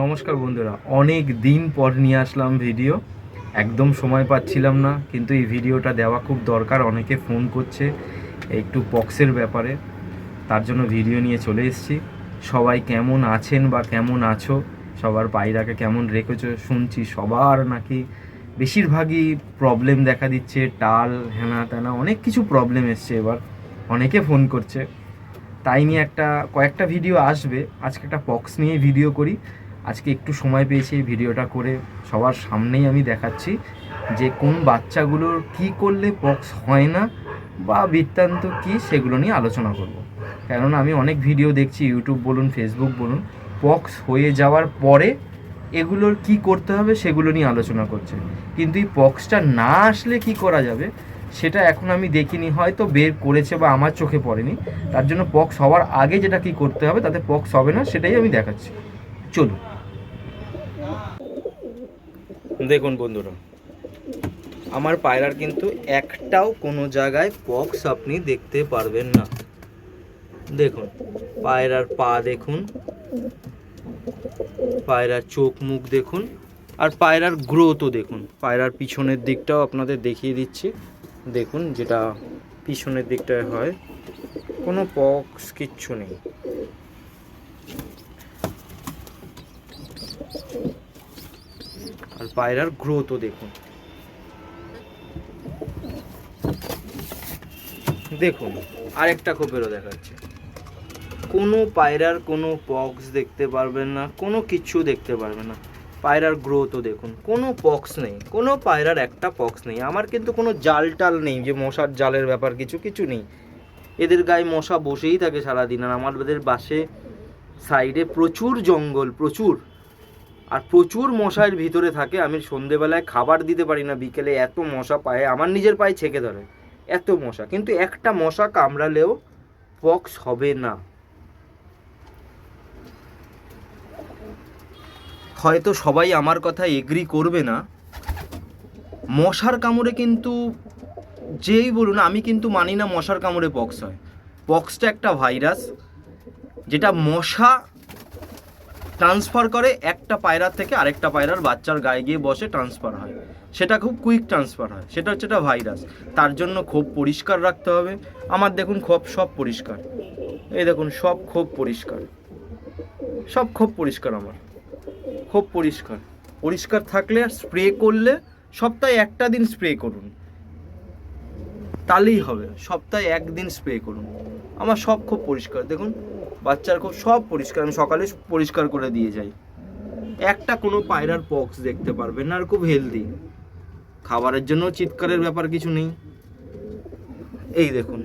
নমস্কার বন্ধুরা, অনেক দিন পর নিয়ে আসলাম ভিডিও। একদম সময় পাচ্ছিলাম না, কিন্তু এই ভিডিওটা দেওয়া খুব দরকার। অনেকে ফোন করছে একটু পক্সের ব্যাপারে, তার জন্য ভিডিও নিয়ে চলে এসেছি। সবাই কেমন আছেন বা কেমন আছো, সবার পায়রাকে কেমন রেখেছো? শুনছি সবার নাকি বেশিরভাগই প্রবলেম দেখা দিচ্ছে, টাল হেনা তেনা অনেক কিছু প্রবলেম এসছে এবার। অনেকে ফোন করছে, তাই নিয়ে কয়েকটা ভিডিও আসবে। আজকে একটা পক্স নিয়ে ভিডিও করি। আজকে একটু সময় পেয়েছি এই ভিডিওটা করে সবার সামনেই আমি দেখাচ্ছি যে কোন বাচ্চাগুলোর কি করলে পক্স হয় না বা বৃত্তান্ত কী, সেগুলো নিয়ে আলোচনা করব। কেননা আমি অনেক ভিডিও দেখছি, ইউটিউব বলুন ফেসবুক বলুন, পক্স হয়ে যাওয়ার পরে এগুলোর কি করতে হবে সেগুলো নিয়ে আলোচনা করছে। কিন্তু এই পক্সটা না আসলে কি করা যাবে সেটা এখন আমি দেখিনি, হয়তো বের করেছে বা আমার চোখে পড়েনি। তার জন্য পক্স হওয়ার আগে যেটা কি করতে হবে, তাতে পক্স হবে না, সেটাই আমি দেখাচ্ছি। চলুন। দেখুন বন্ধুরা, আমার পায়রার কিন্তু একটাও কোনো জায়গায় পক্স আপনি দেখতে পারবেন না। দেখুন পায়রার পা দেখুন, পায়রার চোখ মুখ দেখুন, আর পায়রার গ্রোথও দেখুন। পায়রার পিছনের দিকটাও আপনাদের দেখিয়ে দিচ্ছি। দেখুন, যেটা পিছনের দিকটায় হয়, কোনো পক্স কিচ্ছু নেই। আর পায়রার গ্রোথও দেখুন। দেখুন আরেকটা খোপেরও দেখাচ্ছে, কোনো পায়রার কোনো পক্স দেখতে পারবেন না, কোনো কিচ্ছু দেখতে পারবেন না। পায়রার গ্রোথও দেখুন, কোনো পক্স নেই, কোনো পায়রার একটা পক্স নেই। আমার কিন্তু কোনো জাল টাল নেই, যে মশার জালের ব্যাপার কিছু কিছু নেই। এদের গায়ে মশা বসেই থাকে সারাদিন। আর আমাদের বাসে সাইডে প্রচুর জঙ্গল, প্রচুর, আর প্রচুর মশার ভিতরে থাকে। আমি সন্ধেবেলায় খাবার দিতে পারি না, বিকেলে এত মশা পায়ে, আমার নিজের পায়ে ছেঁকে ধরে, এত মশা। কিন্তু একটা মশা কামড়ালেও পক্স হবে না। হয়তো সবাই আমার কথা এগ্রি করবে না, মশার কামড়ে কিন্তু যেই বলুন, আমি কিন্তু মানি না মশার কামড়ে পক্স হয়। পক্সটা একটা ভাইরাস, যেটা মশা ট্রান্সফার করে একটা পায়রার থেকে আরেকটা পায়রার বাচ্চার গায়ে গিয়ে বসে, ট্রান্সফার হয়। সেটা খুব কুইক ট্রান্সফার হয়, সেটা হচ্ছে একটা ভাইরাস। তার জন্য খোপ পরিষ্কার রাখতে হবে। আমার দেখুন খোপ সব পরিষ্কার, এই দেখুন সব খোপ পরিষ্কার, সব খোপ পরিষ্কার। আমার খোপ পরিষ্কার, পরিষ্কার থাকলে আর স্প্রে করলে সপ্তাহে একটা দিন স্প্রে করুন, তাহলেই হবে। সপ্তাহে একদিন স্প্রে করুন। আমার সব খুব পরিষ্কার, দেখুন বাচ্চার খুব সব পরিষ্কার। আমি সকালে পরিষ্কার করে দিয়ে যাই। একটা কোনো পায়রার পক্স দেখতে পারবেন না, আর খুব হেলদি। খাবারের জন্য চিৎকারের ব্যাপার কিছু নেই। এই দেখুন,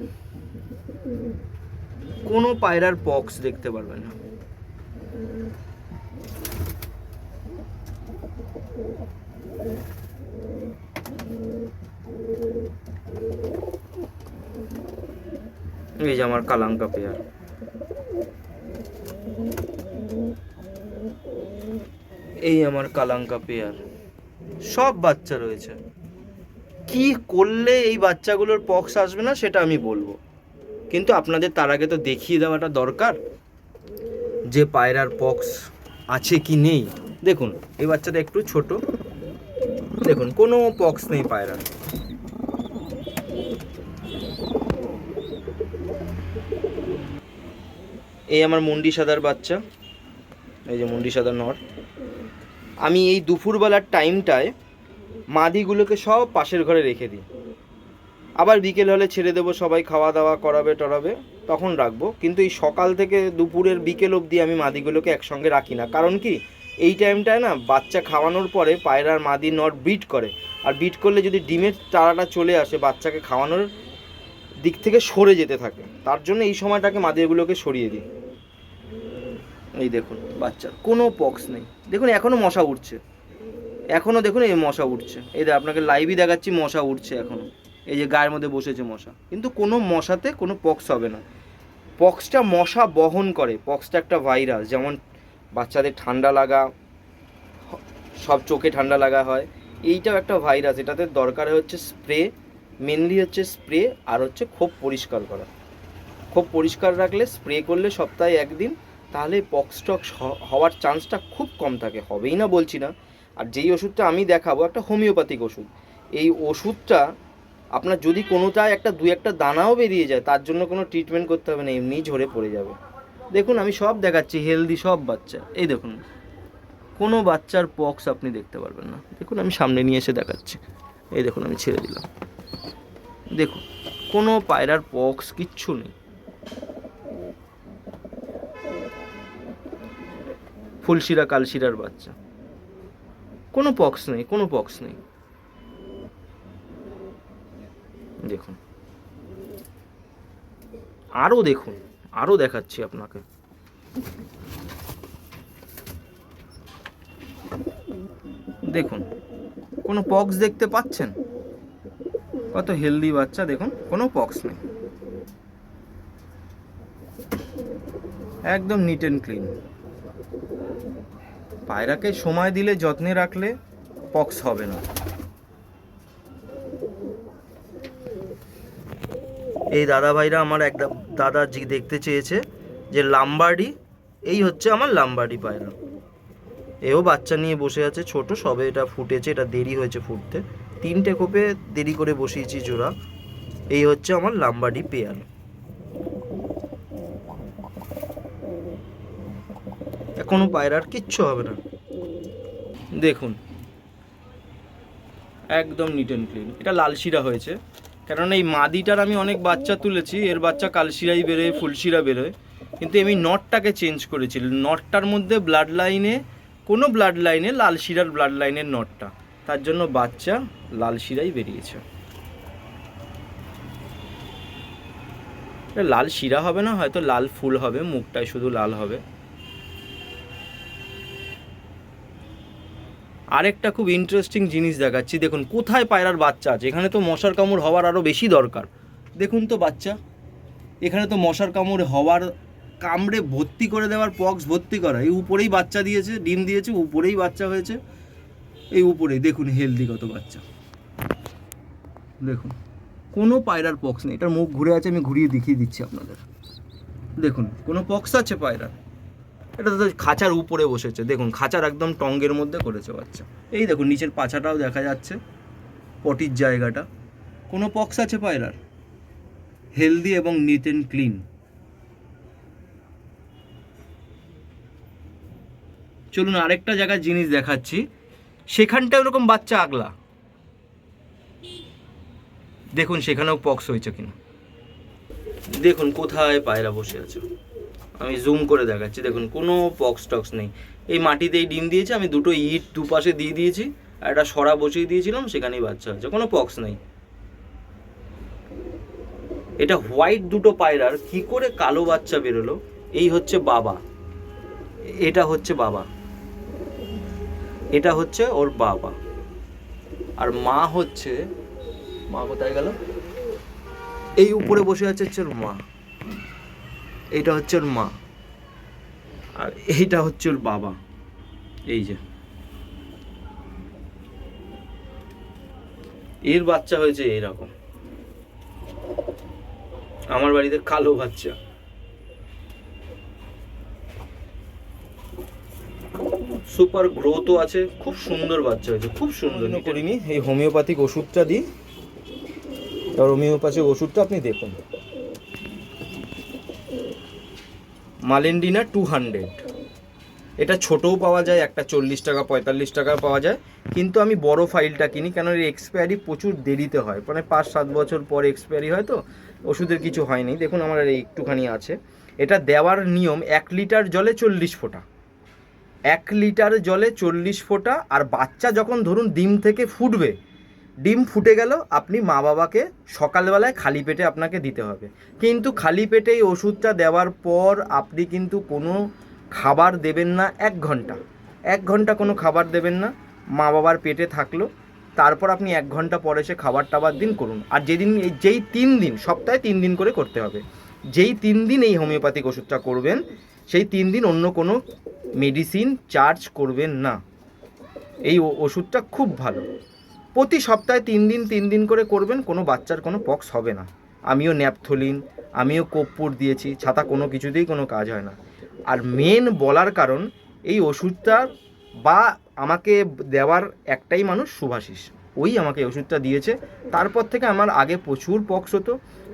কোনো পায়রার পক্স দেখতে পারবেন না। এই যে আমার কালাঙ্কা পেয়ার, এই আমার কালাঙ্কা পেয়ার, সব বাচ্চা রয়েছে। কি করলে এই বাচ্চাগুলোর পক্স আসবে না সেটা আমি বলবো, কিন্তু আপনাদের তার আগে তো দেখিয়ে দেওয়াটা দরকার যে পায়রার পক্স আছে কি নেই। দেখুন এই বাচ্চাটা একটু ছোট, দেখুন কোনো পক্স নেই পায়রার। এই আমার মুন্ডি সাদার বাচ্চা, এই যে মুন্ডি সাদা নর। আমি এই দুপুরবেলার টাইমটায় মাদিগুলোকে সব পাশের ঘরে রেখে দিই, আবার বিকেল হলে ছেড়ে দেবো, সবাই খাওয়া দাওয়া করাবে টরাবে, তখন রাখবো। কিন্তু এই সকাল থেকে দুপুরের বিকেল অবধি আমি মাদিগুলোকে একসঙ্গে রাখি না। কারণ কি, এই টাইমটায় না বাচ্চা খাওয়ানোর পরে পায়রার মাদি নর ব্রিড করে, আর ব্রিড করলে যদি ডিমের তারাটা চলে আসে, বাচ্চাকে খাওয়ানোর দিক থেকে সরে যেতে থাকে। তার জন্য এই সময়টাকে মাদিগুলোকে সরিয়ে দিই। এই দেখুন বাচ্চার কোনো পক্স নেই। দেখুন এখনও মশা উঠছে, এখনও দেখুন এই মশা উঠছে। এই দেখ, আপনাকে লাইভই দেখাচ্ছি, মশা উঠছে এখনও। এই যে গায়ের মধ্যে বসেছে মশা, কিন্তু কোনো মশাতে কোনো পক্স হবে না। পক্সটা মশা বহন করে, পক্সটা একটা ভাইরাস। যেমন বাচ্চাদের ঠান্ডা লাগা, সব চোখে ঠান্ডা লাগা হয়, এইটাও একটা ভাইরাস। এটাতে দরকার হচ্ছে স্প্রে, মেনলি হচ্ছে স্প্রে, আর হচ্ছে খোপ পরিষ্কার করা। খোপ পরিষ্কার রাখলে, স্প্রে করলে সপ্তাহে একদিন, তাহলে পক্সটক্স হওয়ার চান্সটা খুব কম থাকে, হবেই না বলছি না। আর যেই ওষুধটা আমি দেখাবো একটা হোমিওপ্যাথিক ওষুধ, এই ওষুধটা আপনার যদি কোনোটায় একটা দু একটা দানাও বেরিয়ে যায় তার জন্য কোনো ট্রিটমেন্ট করতে হবে না, এমনি ঝরে পড়ে যাবে। দেখুন আমি সব দেখাচ্ছি, হেলদি সব বাচ্চা, এই দেখুন কোনো বাচ্চার পক্স আপনি দেখতে পারবেন না। দেখুন আমি সামনে নিয়ে এসে দেখাচ্ছি, এই দেখুন আমি ছেড়ে দিলাম, দেখুন কোনো পায়রার পক্স কিচ্ছু নেই। ফুলশিরা কালশিরার বাচ্চা, কোনো পক্স নেই, কোনো পক্স নেই। দেখুন আরও দেখুন, আরও দেখাচ্ছি আপনাকে, দেখুন কোনো পক্স দেখতে পাচ্ছেন? কত হেলদি বাচ্চা, দেখুন কোনো পক্স নেই, একদম নিট অ্যান্ড ক্লিন। পায়রাকে সময় দিলে, যত্নে রাখলে পক্স হবে না। এই দাদা ভাইরা আমার এক দাদা দেখতে চেয়েছে যে লাম্বার্ডি, এই হচ্ছে আমার লাম্বার্ডি পায়রা। এও বাচ্চা নিয়ে বসে আছে, ছোট সবে এটা ফুটেছে, এটা দেরি হয়েছে ফুটতে, 3টে কোপে দেরি করে বসিয়েছি জোড়া। এই হচ্ছে আমার লাম্বার্ডি পেয়ার। কোনো পায়রার কিচ্ছু হবে না, দেখুন একদম নিট অ্যান্ড ক্লিন। এটা লালশিরা হয়েছে, কারণ এই মাদিটার আমি অনেক বাচ্চা তুলেছি, এর বাচ্চা কালশিরাই বেরোয়, ফুলশিরা বেরোয়, কিন্তু আমি নটটাকে চেঞ্জ করেছি। নটটার মধ্যে ব্লাড লাইনে, কোনো ব্লাড লাইনে লালশিরার ব্লাড লাইনের নটটা, তার জন্য বাচ্চা লালশিরাই বেরিয়েছে। লাল শিরা হবে না, হয়তো লাল ফুল হবে, মুখটায় শুধু লাল হবে। আরেকটা খুব ইন্টারেস্টিং জিনিস দেখাচ্ছি, দেখুন কোথায় পায়রার বাচ্চা আছে। এখানে তো মশার কামড় হওয়ার আরও বেশি দরকার, দেখুন তো বাচ্চা, এখানে তো মশার কামড় হওয়ার, কামড়ে ভর্তি করে দেওয়ার, পক্স ভর্তি করা। এই উপরেই বাচ্চা দিয়েছে, ডিম দিয়েছে, উপরেই বাচ্চা হয়েছে, এই উপরেই দেখুন হেলদি কত বাচ্চা। দেখুন কোনো পায়রার পক্স নেই, এটার মুখ ঘুরে আছে, আমি ঘুরিয়ে দেখিয়ে দিচ্ছি আপনাদের। দেখুন কোনো পক্স আছে পায়রা, এটা তো খাঁচার উপরে বসেছে, দেখুন খাঁচার একদম টঙ্গের মধ্যে করেছে বাচ্চা। এই দেখুন নিচের পাছাটাও দেখা যাচ্ছে, পটির জায়গাটা, কোনো পক্স আছে পায়রার, হেলদি এবং নিট অ্যান্ড ক্লিন। চলুন আরেকটা জায়গায় জিনিস দেখাচ্ছি, সেখানটা ওরকম বাচ্চা আগলা, দেখুন সেখানেও পক্স হয়েছে কিনা। দেখুন কোথায় পায়রা বসে আছে, আমি জুম করে দেখাচ্ছি, দেখুন কোনো পক্স টক্স নেই। এই মাটিতেই ডিম দিয়েছে, আমি দুটো ইট দুপাশে দিয়ে দিয়েছি, আর একটা সরা বসিয়ে দিয়েছিলাম, সেখানেই বাচ্চা হয়েছে, কোনো পক্স নেই। এটা হোয়াইট দুটো পায়রার কি করে কালো বাচ্চা বেরোলো? এই হচ্ছে বাবা, এটা হচ্ছে বাবা, এটা হচ্ছে ওর বাবা, আর মা হচ্ছে, মা কোথায় গেল? এই উপরে বসে আছে হচ্ছে ওর মা, এইটা হচ্ছে ওর মা, আর এইটা হচ্ছে ওর বাবা। এই যে এর বাচ্চা হয়েছে এইরকম, আমার বাড়িতে কালো বাচ্চা। সুপার গ্রোথও আছে, খুব সুন্দর বাচ্চা হয়েছে, খুব সুন্দর। করিনি, এই হোমিওপ্যাথিক ওষুধটা দিই, আর হোমিওপ্যাথিক ওষুধটা আপনি দেখুন, মালেন্ডিনা 200, এটা ছোটও পাওয়া যায়, একটা 40 টাকা 45 টাকা পাওয়া যায়, কিন্তু আমি বড় ফাইলটা কিনি, কেন এর এক্সপায়ারি প্রচুর দেরিতে হয়, মানে 5-7 বছর পর এক্সপায়ারি হয়, তো ওষুধের কিছু হয়নি। দেখুন আমার একটুখানি আছে। এটা দেওয়ার নিয়ম 1 লিটার জলে 40 ফোঁটা, 1 লিটার জলে 40 ফোঁটা। আর বাচ্চা যখন ধরুন ডিম থেকে ফুটবে, ডিম ফুটে গেল, আপনি মা বাবাকে সকালবেলায় খালি পেটে আপনাকে দিতে হবে। কিন্তু খালি পেটে এই ওষুধটা দেওয়ার পর আপনি কিন্তু কোনো খাবার দেবেন না 1 ঘন্টা, 1 ঘন্টা কোনো খাবার দেবেন না, মা বাবার পেটে থাকলো। তারপর আপনি 1 ঘন্টা পরে সে খাবার টাবার দিন করুন। আর যেদিন যেই 3 দিন, সপ্তাহে 3 দিন করে করতে হবে, যেই 3 দিন এই হোমিওপ্যাথিক ওষুধটা করবেন, সেই 3 দিন অন্য কোনো মেডিসিন চার্জ করবেন না। এই ওষুধটা খুব ভালো, প্রতি সপ্তাহে 3 দিন করে করবেন, কোনো বাচ্চার কোনো পক্স হবে না। আমিও ন্যাপথলিন, আমিও কর্পূর দিয়েছি, ছাতা কোনো কিছুতেই কোনো কাজ হয় না। আর মেন বলার কারণ এই ওষুধটা বা আমাকে দেওয়ার একটাই মানুষ, শুভাশিস। ওই আমাকে ওষুধটা দিয়েছে। তারপর থেকে আমার আগে প্রচুর পক্স হতো।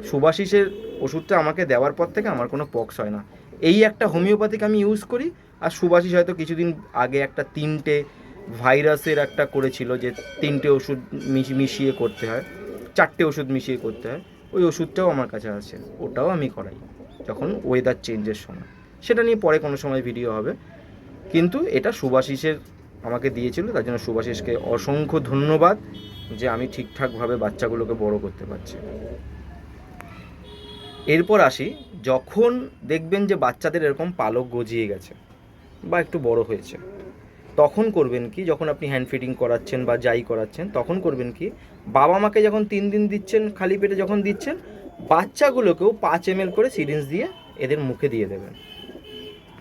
শুভাশিসের ওষুধটা আমাকে দেওয়ার পর থেকে আমার কোনো পক্স হয় না। এই একটা হোমিওপ্যাথিক আমি ইউজ করি। আর শুভাশিস হয়তো কিছুদিন আগে একটা 3টে ভাইরাসের একটা করেছিল, যে 3টে ওষুধ মিশিয়ে করতে হয়, 4টে ওষুধ মিশিয়ে করতে হয়। ওই ওষুধটাও আমার কাছে আছে, ওটাও আমি করাই যখন ওয়েদার চেঞ্জের সময়। সেটা নিয়ে পরে কোনো সময় ভিডিও হবে। কিন্তু এটা শুভাশিসের আমাকে দিয়েছিল, তার জন্য শুভাশিসকে অসংখ্য ধন্যবাদ যে আমি ঠিকঠাকভাবে বাচ্চাগুলোকে বড় করতে পারছি। এরপর আসি, যখন দেখবেন যে বাচ্চাদের এরকম পালক গজিয়ে গেছে বা একটু বড় হয়েছে, তখন করবেন কি, যখন আপনি হ্যান্ড ফিডিং করাচ্ছেন বা যাই করাচ্ছেন, তখন করবেন কি, বাবা মাকে যখন 3 দিন দিচ্ছেন, খালি পেটে যখন দিচ্ছেন, বাচ্চাগুলোকেও 5 ml করে সিরিঞ্জ দিয়ে এদের মুখে দিয়ে দেবেন।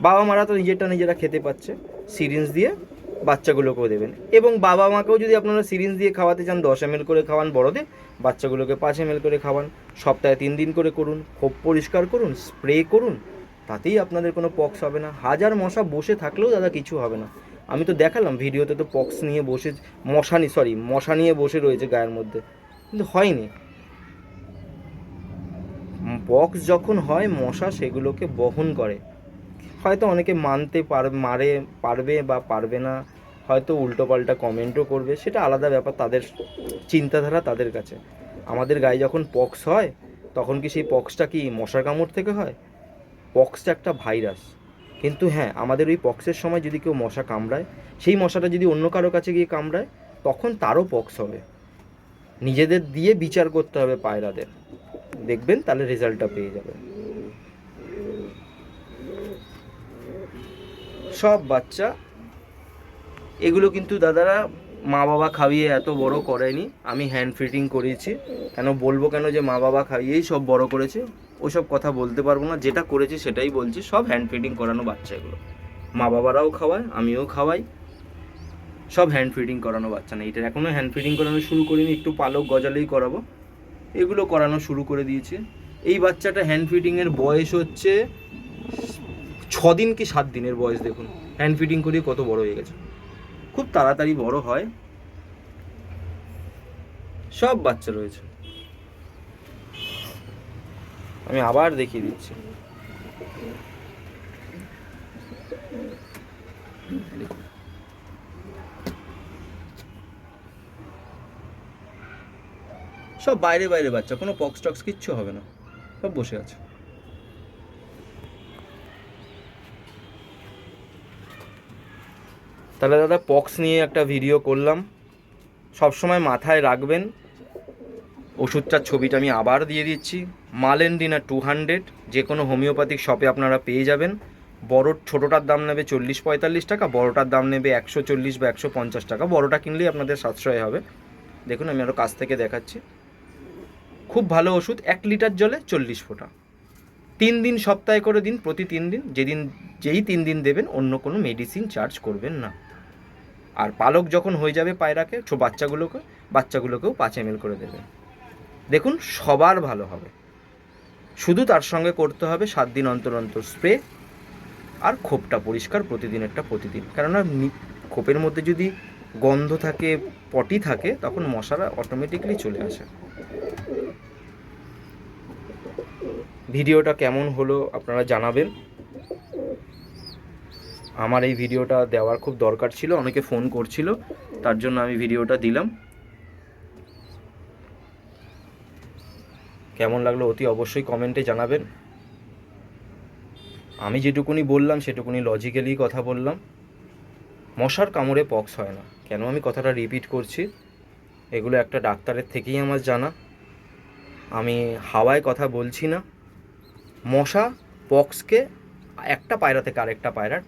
বাবা মারা তো নিজেরা খেতে পাচ্ছে, সিরিঞ্জ দিয়ে বাচ্চাগুলোকেও দেবেন। এবং বাবা মাকেও যদি আপনারা সিরিঞ্জ দিয়ে খাওয়াতে চান, 10 ml করে খাওয়ান বড়দের, বাচ্চাগুলোকে 5 ml করে খাওয়ান। সপ্তাহে 3 দিন করে করুন, খোপ পরিষ্কার করুন, স্প্রে করুন, তাতেই আপনাদের কোনো পক্স হবে না। হাজার মশা বসে থাকলেও দাদা কিছু হবে না। আমি তো দেখালাম ভিডিওতে, তো পক্স নিয়ে বসে, মশা নিয়ে বসে রয়েছে গায়ের মধ্যে, কিন্তু হয়নি। পক্স যখন হয়, মশা সেগুলোকে বহন করে। হয়তো অনেকে মানতে পারবে বা পারবে না, হয়তো উল্টোপাল্টা কমেন্টও করবে, সেটা আলাদা ব্যাপার, তাদের চিন্তাধারা তাদের কাছে। আমাদের গায়ে যখন পক্স হয়, তখন কি সেই পক্সটা কি মশার কামড় থেকে হয়? পক্সটা একটা ভাইরাস। কিন্তু হ্যাঁ, আমাদের ওই পক্সের সময় যদি কেউ মশা কামড়ায়, সেই মশাটা যদি অন্য কারো কাছে গিয়ে কামড়ায়, তখন তারও পক্স হবে। নিজেদের দিয়ে বিচার করতে হবে পায়রাদের, দেখবেন তাহলে রেজাল্টটা পেয়ে যাবেন। সব বাচ্চা এগুলো কিন্তু দাদারা মা বাবা খাইয়ে এত বড় করেনি, আমি হ্যান্ড ফিডিং করেছি। বলবো কেন যে মা বাবা খাইয়েই সব বড় করেছে? ওইসব কথা বলতে পারবো না, যেটা করেছি সেটাই বলছি। সব হ্যান্ড ফিডিং করানো বাচ্চা এগুলো, মা বাবারাও খাওয়ায়, আমিও খাওয়াই, সব হ্যান্ড ফিডিং করানো বাচ্চা না। এটার এখনও হ্যান্ড ফিডিং করানো শুরু করিনি, একটু পালক গজালেই করাবো। এগুলো করানো শুরু করে দিয়েছে। এই বাচ্চাটা হ্যান্ড ফিডিংয়ের বয়স হচ্ছে 6 দিন কি 7 দিনের বয়স। দেখুন হ্যান্ড ফিডিং করিয়ে কত বড় হয়ে গেছে, খুব তাড়াতাড়ি বড় হয়। সব বাচ্চা রয়েছে, আমি আবার দেখিয়ে দিচ্ছি। সব বাইরে বাচ্চা, কোনো পক্স টক্স কিচ্ছু হবে না, সব বসে আছে। তাহলে দাদা পক্স নিয়ে একটা ভিডিও করলাম। সবসময় মাথায় রাখবেন, ওষুধটার ছবিটা আমি আবার দিয়ে দিচ্ছি। মালেন্ডিনা 200, যে কোনো হোমিওপ্যাথিক শপে আপনারা পেয়ে যাবেন। ছোটোটার দাম নেবে 40-45 টাকা, বড়োটার দাম নেবে 140 বা 150 টাকা। বড়োটা কিনলেই আপনাদের সাশ্রয় হবে। দেখুন আমি আরও কাছ থেকে দেখাচ্ছি। খুব ভালো ওষুধ, 1 লিটার জলে 40 ফোঁটা। 3 দিন সপ্তাহে করে দিন, প্রতি 3 দিন। যেই 3 দিন দেবেন, অন্য কোনো মেডিসিন চার্জ করবেন না। আর পালক যখন হয়ে যাবে পায়রাকে, বাচ্চাগুলোকেও 5 ml করে দেবেন। দেখুন সবার ভালো হবে। শুধু তার সঙ্গে করতে হবে 7 দিন অন্তর অন্তর স্প্রে, আর খোপটা পরিষ্কার প্রতিদিন। কেননা খোপের মধ্যে যদি গন্ধ থাকে, পটি থাকে, তখন মশারা অটোমেটিকলি চলে আসে। ভিডিওটা কেমন হলো আপনারা জানাবেন। আমার এই ভিডিওটা দেওয়ার খুব দরকার ছিল, অনেকে ফোন করছিল, তার জন্য আমি ভিডিওটা দিলাম। কেমন লাগলো অতি অবশ্যই কমেন্টে জানাবেন। আমি যেটুকুনি বললাম সেটুকুনি লজিক্যালি কথা বললাম। মশার কামড়ে পক্স হয় না। কেন আমি কথাটা রিপিট করছি? এগুলো একটা ডাক্তারের থেকেই আমার জানা, আমি হাওয়ায় কথা বলছি না। মশা পক্সকে একটা পায়রা থেকে আরেকটা পায়রার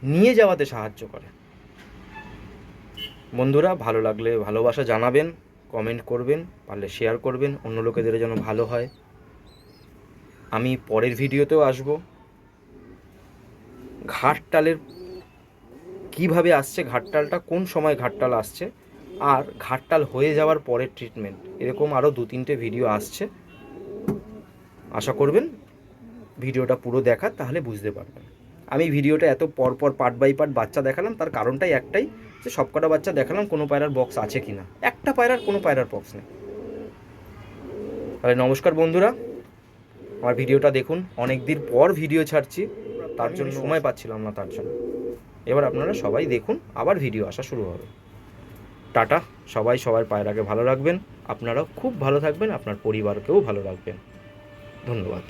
নিয়ে যাওয়াতে সাহায্য করে। বন্ধুরা, ভালো লাগলে ভালোবাসা জানাবেন, কমেন্ট করবেন, পারলে শেয়ার করবেন, অন্য লোকেদের যেন ভালো হয়। আমি পরের ভিডিওতেও আসব। ঘাটতালের কিভাবে আসছে, ঘাটতালটা কোন সময় ঘাটতাল আসছে, আর ঘাটতাল হয়ে যাওয়ার পরের ট্রিটমেন্ট, এরকম আরও 2-3টে ভিডিও আসছে। আশা করবেন ভিডিওটা পুরো দেখার, তাহলে বুঝতে পারবেন। আমি ভিডিওটা এত পরপর পার্ট বাই পার্ট বাচ্চা দেখালাম, তার কারণটাই একটাই যে সবকটা বাচ্চা দেখালাম কোনো পায়রার বক্স আছে কি না। একটা পায়রার কোনো পায়রার বক্স নেই। তাহলে নমস্কার বন্ধুরা, আমার ভিডিওটা দেখুন। অনেক দিন পর ভিডিও ছাড়ছি, তার জন্য সময় পাচ্ছিলাম না, তার জন্য। এবার আপনারা সবাই দেখুন, আবার ভিডিও আসা শুরু হবে। টাটা। সবাই সবার পায়রাকে ভালো রাখবেন, আপনারাও খুব ভালো থাকবেন, আপনার পরিবারকেও ভালো রাখবেন। ধন্যবাদ।